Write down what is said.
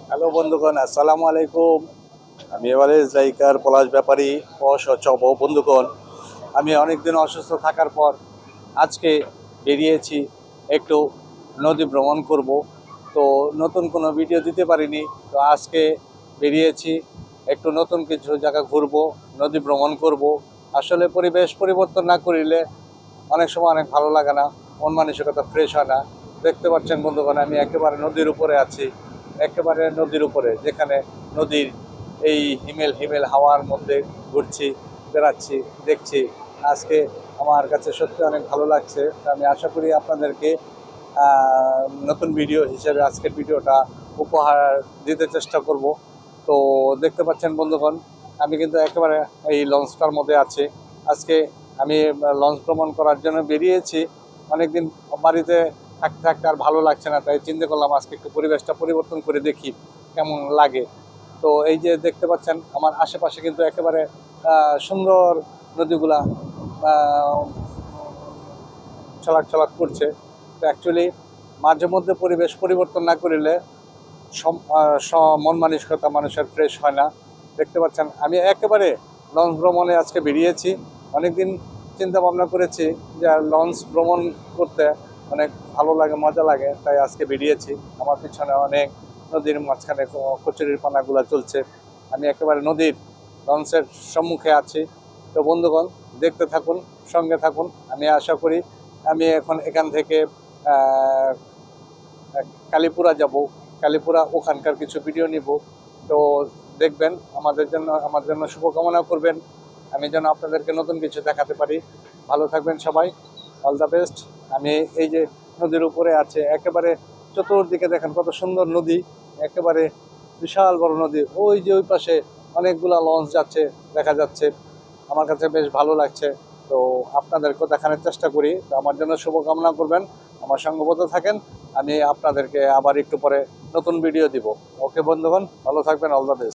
Hello বন্ধুগণ, আসসালামু আলাইকুম। আমি এবারে জাইকার পলাশ ব্যাপারী অসচব বন্ধুগণ। আমি অনেকদিন অসুস্থ থাকার পর আজকে বেরিয়েছি একটু নদী ভ্রমণ করব। তো নতুন কোনো ভিডিও দিতে পারিনি, তো আজকে বেরিয়েছি একটু নতুন কিছু জায়গা ঘুরবো, নদী ভ্রমণ করব। আসলে পরিবেশ পরিবর্তন না করিলে অনেক সময় অনেক ভালো লাগে না, মন মানসিকতা ফ্রেশ হয় না। দেখতে পাচ্ছেন বন্ধুগণ, আমি একেবারে নদীর উপরে আছি, একেবারে নদীর উপরে, যেখানে নদীর এই হিমেল হিমেল হাওয়ার মধ্যে ঘুরছি, বেড়াচ্ছি, দেখছি। আজকে আমার কাছে সত্যি অনেক ভালো লাগছে। আমি আশা করি আপনাদেরকে নতুন ভিডিও হিসেবে আজকের ভিডিওটা উপহার দিতে চেষ্টা করব। তো দেখতে পাচ্ছেন বন্ধুগণ, আমি কিন্তু একেবারে এই লঞ্চটার মধ্যে আছি। আজকে আমি লঞ্চ ভ্রমণ করার জন্য বেরিয়েছি। অনেকদিন বাড়িতে থাকতে থাকতে আর ভালো লাগছে না, তাই চিন্তা করলাম আজকে একটু পরিবেশটা পরিবর্তন করে দেখি কেমন লাগে। তো এই যে দেখতে পাচ্ছেন আমার আশেপাশে কিন্তু একেবারে সুন্দর নদীগুলা চলাক চলাক করছে। তো অ্যাকচুয়ালি মাঝে মধ্যে পরিবেশ পরিবর্তন না করিলে মন মানসিকতা মানুষের ফ্রেশ হয় না। দেখতে পাচ্ছেন আমি একেবারে লঞ্চ ভ্রমণে আজকে বেরিয়েছি। অনেকদিন চিন্তা ভাবনা করেছি যে লঞ্চ ভ্রমণ করতে অনেক ভালো লাগে, মজা লাগে, তাই আজকে বেরিয়েছি। আমার পিছনে অনেক নদীর মাঝখানে কচুরির পানাগুলো চলছে, আমি একেবারে নদীর লঞ্চের সম্মুখে আছি। তো বন্ধুগণ, দেখতে থাকুন, সঙ্গে থাকুন। আমি আশা করি আমি এখন এখান থেকে কালীপুরা যাব, কালীপুরা ওখানকার কিছু ভিডিও নিব। তো দেখবেন, আমার জন্য শুভকামনা করবেন, আমি যেন আপনাদেরকে নতুন কিছু দেখাতে পারি। ভালো থাকবেন সবাই, অল দ্য বেস্ট। আমি এই যে নদীর উপরে আছে, একেবারে চতুর্দিকে দেখেন কত সুন্দর নদী, একেবারে বিশাল বড় নদী। ওই যে ওই পাশে অনেকগুলা লঞ্চ যাচ্ছে, দেখা যাচ্ছে। আমার কাছে বেশ ভালো লাগছে। তো আপনাদেরকেও দেখানোর চেষ্টা করি। তো আমার জন্য শুভকামনা করবেন, আমার সঙ্গবদ্ধ থাকেন। আমি আপনাদেরকে আবার একটু পরে নতুন ভিডিও দিব। ওকে বন্ধুগণ, ভালো থাকবেন, অল দ্য বেস্ট।